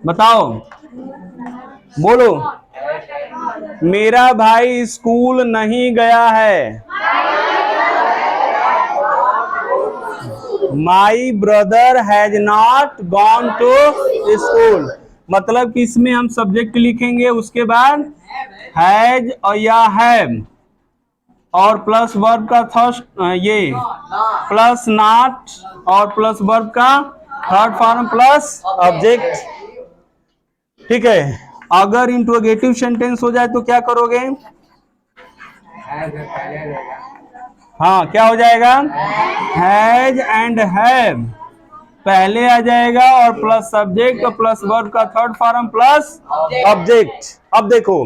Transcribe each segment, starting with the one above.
बताओ, बोलो। मेरा भाई स्कूल नहीं गया है। My brother has not gone to school. मतलब कि इसमें हम सब्जेक्ट लिखेंगे, उसके बाद हैज और या हैव और प्लस वर्ब का थर्स्ट ये प्लस नॉट और प्लस वर्ब का थर्ड फॉर्म प्लस ऑब्जेक्ट। ठीक है। अगर इंट्रोगेटिव सेंटेंस हो जाए तो क्या करोगे? हाँ, क्या हो जाएगा? हैज एंड हैव पहले आ जाएगा और प्लस सब्जेक्ट और प्लस वर्ब का थर्ड फॉर्म प्लस ऑब्जेक्ट। अब देखो,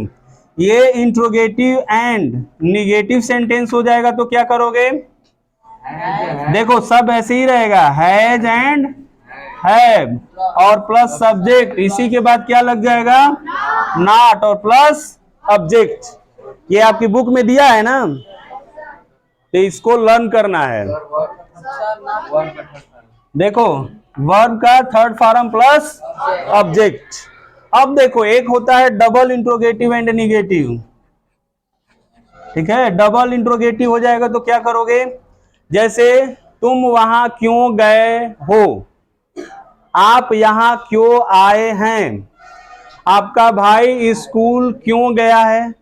ये इंट्रोगेटिव एंड निगेटिव सेंटेंस हो जाएगा तो क्या करोगे? देखो, सब ऐसे ही रहेगा, हैज एंड हैव और प्लस सब्जेक्ट, इसी के बाद क्या लग जाएगा? नॉट और प्लस ऑब्जेक्ट। ये आपकी बुक में दिया है ना, तो इसको लर्न करना है। देखो, वर्ब का थर्ड फॉर्म प्लस ऑब्जेक्ट। अब देखो, एक होता है डबल इंट्रोगेटिव एंड निगेटिव। ठीक है, डबल इंट्रोगेटिव हो जाएगा तो क्या करोगे? जैसे तुम वहां क्यों गए हो, आप यहां क्यों आए हैं, आपका भाई स्कूल क्यों गया है,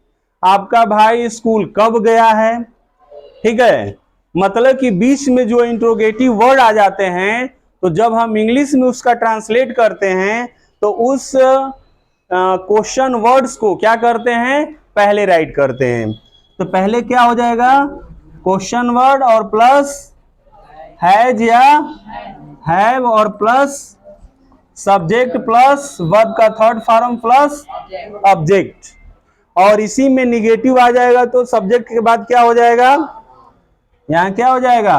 आपका भाई स्कूल कब गया है। ठीक है, मतलब कि बीच में जो इंट्रोगेटिव वर्ड आ जाते हैं, तो जब हम इंग्लिश में उसका ट्रांसलेट करते हैं तो उस क्वेश्चन वर्ड्स को क्या करते हैं? पहले राइट करते हैं। तो पहले क्या हो जाएगा? क्वेश्चन वर्ड और प्लस हैज या हैव और प्लस सब्जेक्ट प्लस वर्ब का थर्ड फॉर्म प्लस ऑब्जेक्ट। और इसी में निगेटिव आ जाएगा तो सब्जेक्ट के बाद क्या हो जाएगा? यहां क्या हो जाएगा?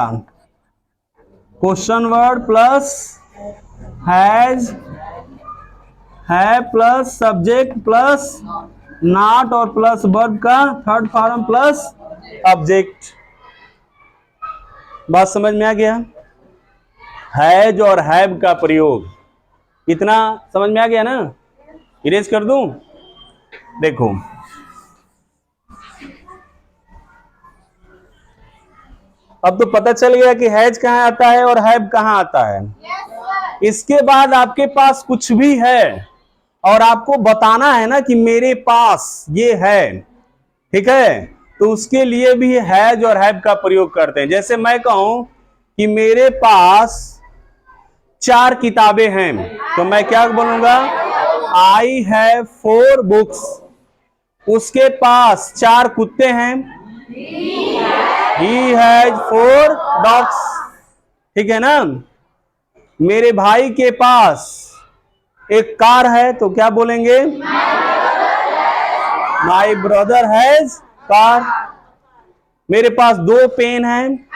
क्वेश्चन वर्ड प्लस हैज है प्लस सब्जेक्ट प्लस नॉट और प्लस वर्ब का थर्ड फॉर्म प्लस ऑब्जेक्ट। बात समझ में आ गया? हैज और हैव का प्रयोग इतना समझ में आ गया ना? इरेज कर दूं? देखो, अब तो पता चल गया कि हैज कहां आता है और हैव कहां आता है। इसके बाद आपके पास कुछ भी है और आपको बताना है ना कि मेरे पास ये है। ठीक है, तो उसके लिए भी हैज और हैव का प्रयोग करते हैं। जैसे मैं कहूं कि मेरे पास 4 किताबें हैं, तो मैं क्या बोलूंगा? I have 4 books. उसके पास 4 कुत्ते हैं, ही हैज 4 डॉग्स। ठीक है ना? मेरे भाई के पास एक कार है, तो क्या बोलेंगे? माई ब्रदर हैज कार। मेरे पास 2 पेन हैं,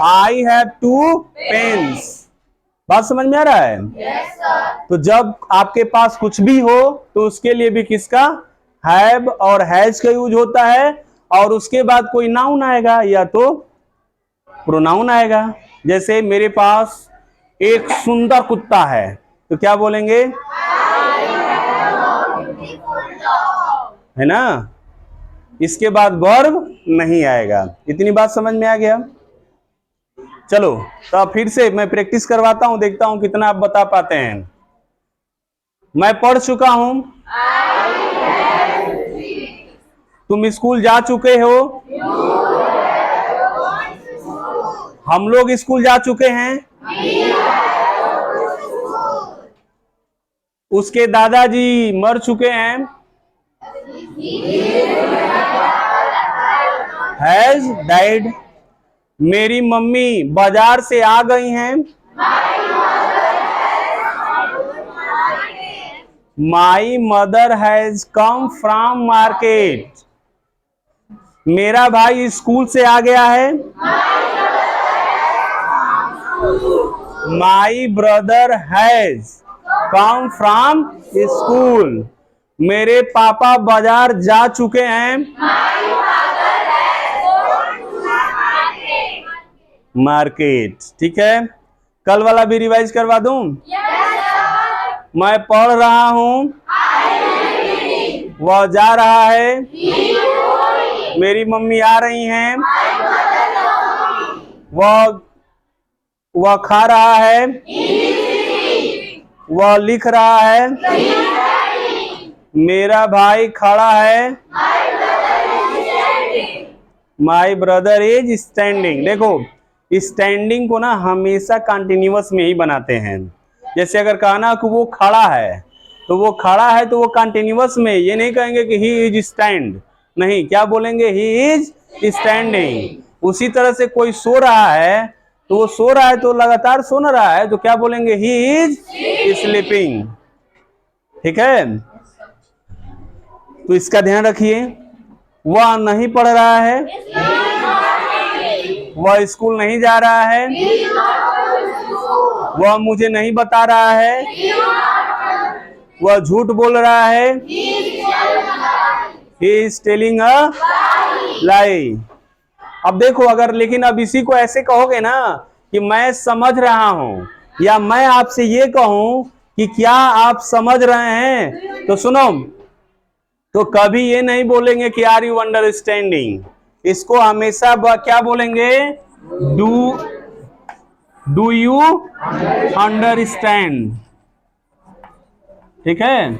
आई हैव 2 पेन्स। बात समझ में आ रहा है? तो जब आपके पास कुछ भी हो तो उसके लिए भी किसका? हैव और हैज का यूज होता है। और उसके बाद कोई नाउन आएगा या तो प्रोनाउन आएगा। जैसे मेरे पास एक सुंदर कुत्ता है, तो क्या बोलेंगे? है ना? इसके बाद वर्ब नहीं आएगा। इतनी बात समझ में आ गया? चलो, तो फिर से मैं प्रैक्टिस करवाता हूं, देखता हूं कितना आप बता पाते हैं। मैं पढ़ चुका हूं, तुम स्कूल जा चुके हो, हम लोग स्कूल जा चुके हैं, उसके दादाजी मर चुके हैं, हैज डाइड। मेरी मम्मी बाजार से आ गई हैं, my mother has come from market. मेरा भाई स्कूल से आ गया है, my brother has come from school. मेरे पापा बाजार जा चुके हैं, मार्केट। ठीक है, कल वाला भी रिवाइज करवा दूं? मैं पढ़ रहा हूँ, वह जा रहा है, मेरी मम्मी आ रही हैं, वह खा रहा है, वह लिख रहा है, मेरा भाई खड़ा है, माई ब्रदर इज स्टैंडिंग। देखो स्टैंडिंग को ना हमेशा कंटिन्यूअस में ही बनाते हैं। जैसे अगर कहना कि वो खड़ा है तो वो खड़ा है तो वो कंटिन्यूअस में, ये नहीं कहेंगे कि ही इज स्टैंड, नहीं, क्या बोलेंगे, ही इज स्टैंडिंग। उसी तरह से कोई सो रहा है तो वो सो रहा है तो लगातार सो न रहा है, तो क्या बोलेंगे, ही इज स्लीपिंग। ठीक है, तो इसका ध्यान रखिए। वह नहीं पढ़ रहा है, वह स्कूल नहीं जा रहा है, वह मुझे नहीं बता रहा है, वह झूठ बोल रहा है, he is telling a lie। अब देखो, अगर लेकिन अब इसी को ऐसे कहोगे ना कि मैं समझ रहा हूं, या मैं आपसे ये कहूं कि क्या आप समझ रहे हैं, तो सुनो, तो कभी ये नहीं बोलेंगे कि आर यू अंडरस्टैंडिंग। इसको हमेशा क्या बोलेंगे, डू यू अंडरस्टैंड। ठीक है,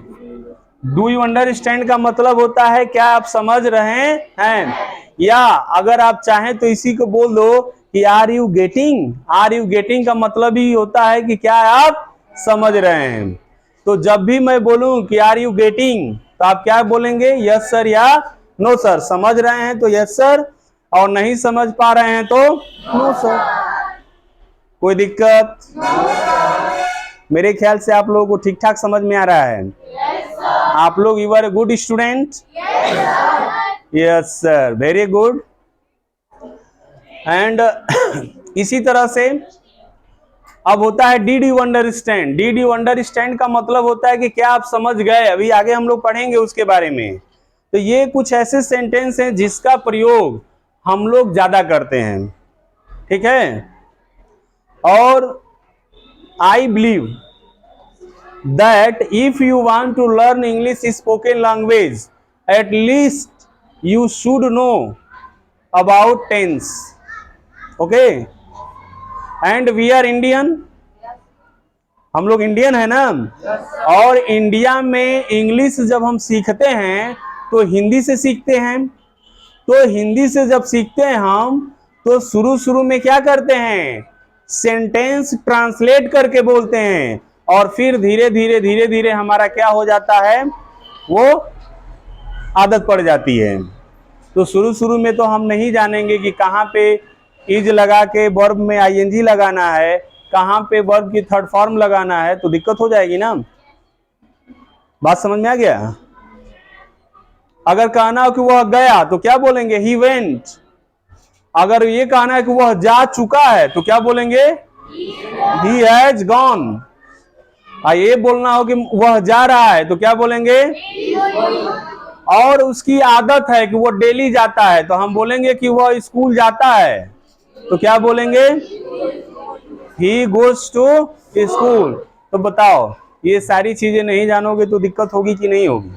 डू यू अंडरस्टैंड का मतलब होता है क्या आप समझ रहे हैं, या अगर आप चाहें तो इसी को बोल दो कि are you getting. Are you getting का मतलब ही होता है कि क्या आप समझ रहे हैं। तो जब भी मैं बोलूं कि आर यू गेटिंग, तो आप क्या बोलेंगे, यस सर या नो सर। समझ रहे हैं तो यस सर, और नहीं समझ पा रहे हैं तो नो सर। कोई दिक्कत? मेरे ख्याल से आप लोगों को ठीक ठाक समझ में आ रहा है। आप लोग you are a good student. Yes sir, very good. And इसी तरह से अब होता है did you understand. Did you understand का मतलब होता है कि क्या आप समझ गए। अभी आगे हम लोग पढ़ेंगे उसके बारे में। तो ये कुछ ऐसे सेंटेंस हैं जिसका प्रयोग हम लोग ज्यादा करते हैं। ठीक है, और I believe that if you want to learn English spoken language, at least you should know about tense. Okay? And we are Indian. हम लोग इंडियन है ना, और इंडिया में इंग्लिश जब हम सीखते हैं तो हिंदी से सीखते हैं। तो हिंदी से जब सीखते हैं हम, तो शुरू में क्या करते हैं, सेंटेंस ट्रांसलेट करके बोलते हैं, और फिर धीरे धीरे हमारा क्या हो जाता है, वो आदत पड़ जाती है। तो शुरू में तो हम नहीं जानेंगे कि कहाँ पे इज लगा के वर्ब में आईएनजी लगाना है, कहाँ पे वर्ब की थर्ड फॉर्म लगाना है, तो दिक्कत हो जाएगी ना। बात समझ में आ गया? अगर कहना हो कि वह गया तो क्या बोलेंगे, ही वेंट। अगर ये कहना है कि वह जा चुका है तो क्या बोलेंगे, ही हैज गॉन। ये बोलना हो कि वह जा रहा है तो क्या बोलेंगे, और उसकी आदत है कि वो डेली जाता है तो हम बोलेंगे कि वह स्कूल जाता है, तो क्या बोलेंगे, ही गोज टू स्कूल। तो बताओ, ये सारी चीजें नहीं जानोगे तो दिक्कत होगी कि नहीं होगी?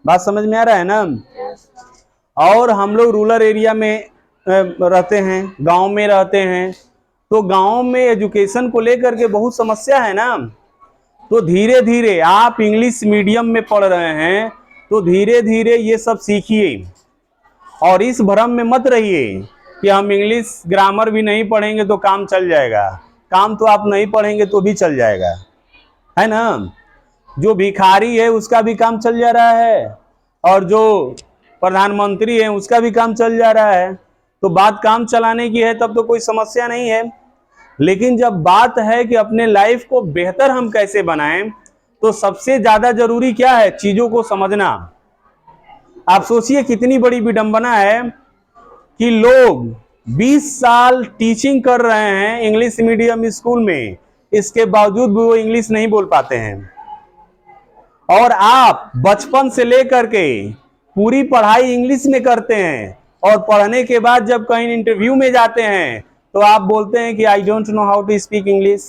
बात समझ में आ रहा है ना? और हम लोग रूरल एरिया में रहते हैं, गांव में रहते हैं, तो गांव में एजुकेशन को लेकर के बहुत समस्या है ना। तो धीरे धीरे आप इंग्लिश मीडियम में पढ़ रहे हैं तो धीरे धीरे ये सब सीखिए, और इस भ्रम में मत रहिए कि हम इंग्लिश ग्रामर भी नहीं पढ़ेंगे तो काम चल जाएगा। काम तो आप नहीं पढ़ेंगे तो भी चल जाएगा, है ना। जो भिखारी है उसका भी काम चल जा रहा है, और जो प्रधानमंत्री है उसका भी काम चल जा रहा है। तो बात काम चलाने की है तब तो कोई समस्या नहीं है। लेकिन जब बात है कि अपने लाइफ को बेहतर हम कैसे बनाएं, तो सबसे ज्यादा जरूरी क्या है, चीजों को समझना। आप सोचिए कितनी बड़ी विडंबना है कि लोग 20 साल टीचिंग कर रहे हैं इंग्लिश मीडियम स्कूल में, इसके बावजूद भी वो इंग्लिश नहीं बोल पाते हैं। और आप बचपन से लेकर के पूरी पढ़ाई इंग्लिश में करते हैं, और पढ़ने के बाद जब कहीं इंटरव्यू में जाते हैं तो आप बोलते हैं कि I don't know how to speak English,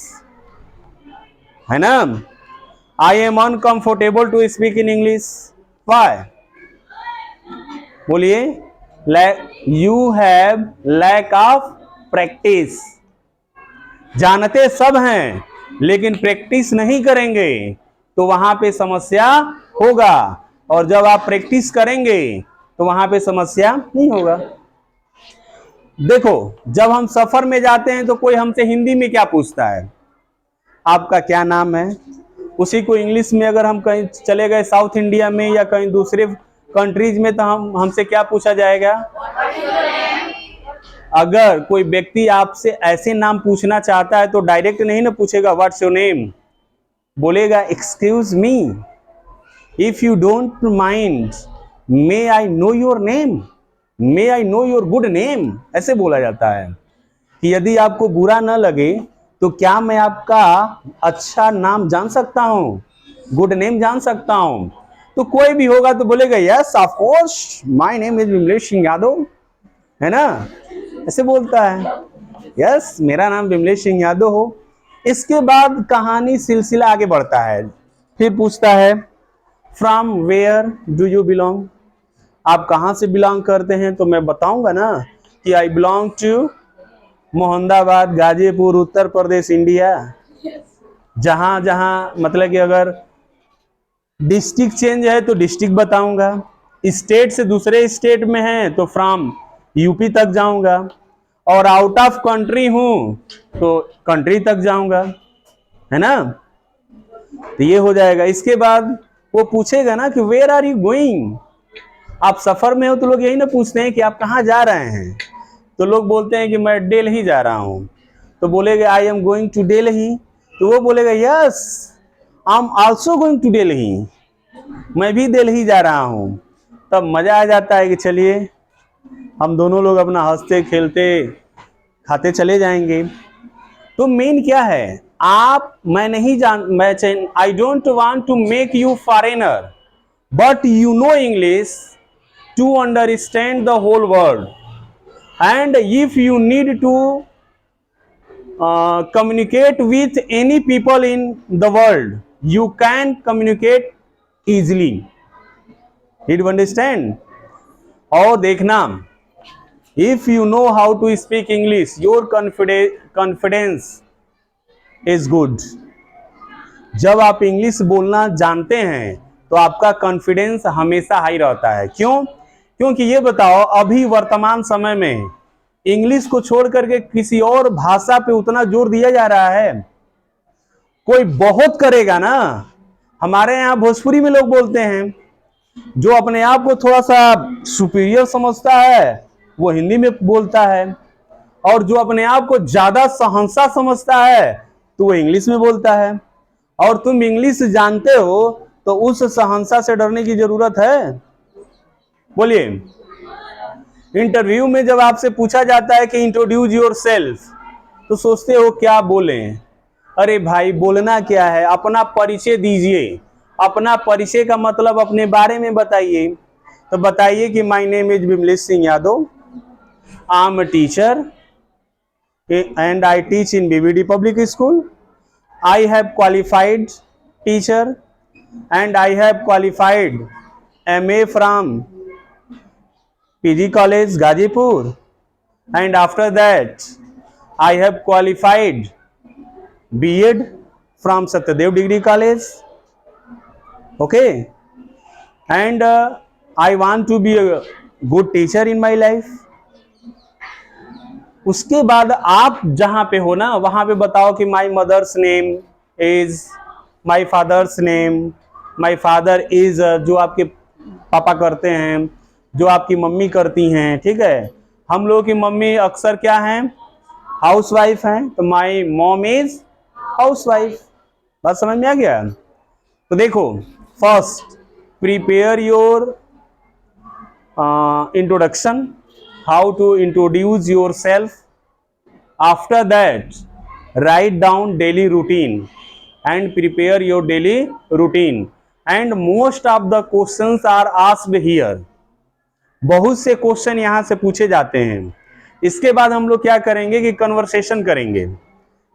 है ना। I am uncomfortable to speak in English. Why? बोलिए। You have lack of practice. जानते सब हैं लेकिन प्रैक्टिस नहीं करेंगे तो वहां पे समस्या होगा, और जब आप प्रैक्टिस करेंगे तो वहां पे समस्या नहीं होगा। देखो, जब हम सफर में जाते हैं तो कोई हमसे हिंदी में क्या पूछता है? आपका क्या नाम है? उसी को इंग्लिश में अगर हम कहीं चले गए साउथ इंडिया में या कहीं दूसरे कंट्रीज में तो हमसे क्या पूछा जाएगा? अगर कोई व्यक्ति आपसे ऐसे नाम पूछना चाहता है तो डायरेक्ट नहीं ना पूछेगा व्हाट्स योर नेम, बोलेगा excuse me, if you don't mind may I know your name, may I know your good name, ऐसे बोला जाता है कि यदि आपको बुरा न लगे तो क्या मैं आपका अच्छा नाम जान सकता हूं, गुड नेम जान सकता हूं? तो कोई भी होगा तो बोलेगा yes of course my name is Vimlesh Singh Yadav, है ना, ऐसे बोलता है, यस मेरा नाम विमलेश सिंह यादव हो। इसके बाद कहानी सिलसिला आगे बढ़ता है, फिर पूछता है from where do you belong, आप कहां से बिलोंग करते हैं? तो मैं बताऊंगा ना कि I belong to Mohammadabad, Ghazipur, Uttar Pradesh, India. जहां जहां मतलब कि अगर डिस्ट्रिक्ट चेंज है तो डिस्ट्रिक्ट बताऊंगा, स्टेट से दूसरे स्टेट में है तो फ्रॉम यूपी तक जाऊंगा, और आउट ऑफ कंट्री हूं तो कंट्री तक जाऊंगा, है ना। तो ये हो जाएगा। इसके बाद वो पूछेगा ना कि वेयर आर यू गोइंग, आप सफर में हो तो लोग यही ना पूछते हैं कि आप कहाँ जा रहे हैं, तो लोग बोलते हैं कि मैं दिल्ली जा रहा हूं, तो बोलेगा I am going to Delhi, तो वो बोलेगा yes I am also going to Delhi, मैं भी दिल्ली जा रहा हूं। तब मजा आ जाता है कि चलिए हम दोनों लोग अपना हंसते खेलते खाते चले जाएंगे। तो मेन क्या है, मैं नहीं जान, I don't want to make you foreigner but you know English to understand the whole world, and if you need to communicate with any people in the world you can communicate easily, did you understand? और देखना, if you know how to speak English your confidence is good। जब आप English बोलना जानते हैं तो आपका confidence हमेशा हाई रहता है। क्यों? क्योंकि ये बताओ, अभी वर्तमान समय में इंग्लिश को छोड़ करके किसी और भाषा पे उतना जोर दिया जा रहा है? कोई बहुत करेगा ना। हमारे यहाँ भोजपुरी में लोग बोलते हैं, जो अपने आप को थोड़ा सा सुपीरियर समझता है वो हिंदी में बोलता है, और जो अपने आप को ज्यादा सहंसा समझता है तो वो इंग्लिश में बोलता है। और तुम इंग्लिश जानते हो तो उस सहंसा से डरने की जरूरत है? बोलिए। इंटरव्यू में जब आपसे पूछा जाता है कि इंट्रोड्यूस योर सेल्फ, तो सोचते हो क्या बोलें? अरे भाई बोलना क्या है, अपना परिचय दीजिए। अपना परिचय का मतलब अपने बारे में बताइए। तो बताइए कि my name is Vimlesh Singh Yadav, I am a teacher and I teach in BBD public school, I have qualified teacher and I have qualified MA from PG College Gazipur, and after that I have qualified B.Ed from Satyadev Degree College, okay, and I want to be a good teacher in my life। उसके बाद आप जहां पे हो ना वहां पे बताओ कि my mother's name is, my father's name, my father is, जो आपके पापा करते हैं, जो आपकी मम्मी करती हैं, ठीक है। हम लोगों की मम्मी अक्सर क्या हैं, हाउस वाइफ हैं, तो my mom is house wife. बात समझ में आ गया? तो देखो, first prepare your introduction, how to introduce your self. After that write down daily routine and prepare your daily routine, and most of the questions are asked here। बहुत से question यहां से पूछे जाते हैं। इसके बाद हम लोग क्या करेंगे कि कन्वर्सेशन करेंगे।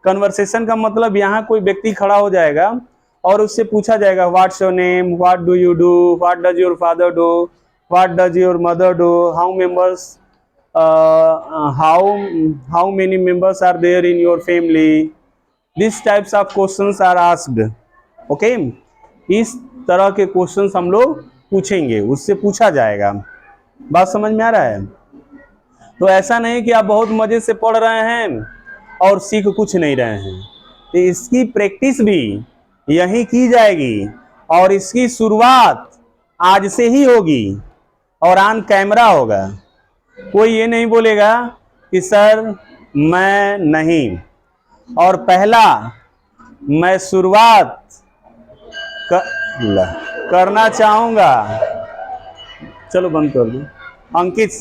कन्वर्सेशन का मतलब यहां कोई व्यक्ति खड़ा हो जाएगा और उससे पूछा जाएगा what's your name, what do you do, what does your father do, what does your mother do, how members, how many members are there in your family. These types of questions are asked. Okay, इस तरह के questions हम लोग पूछेंगे, उससे पूछा जाएगा। बात समझ में आ रहा है? तो ऐसा नहीं कि आप बहुत मजे से पढ़ रहे हैं और सीख कुछ नहीं रहे हैं, तो इसकी प्रैक्टिस भी यही की जाएगी और इसकी शुरुआत आज से ही होगी और ऑन कैमरा होगा। कोई ये नहीं बोलेगा कि सर मैं नहीं, और पहला मैं शुरुआत करना चाहूंगा। चलो बंद कर दो। अंकित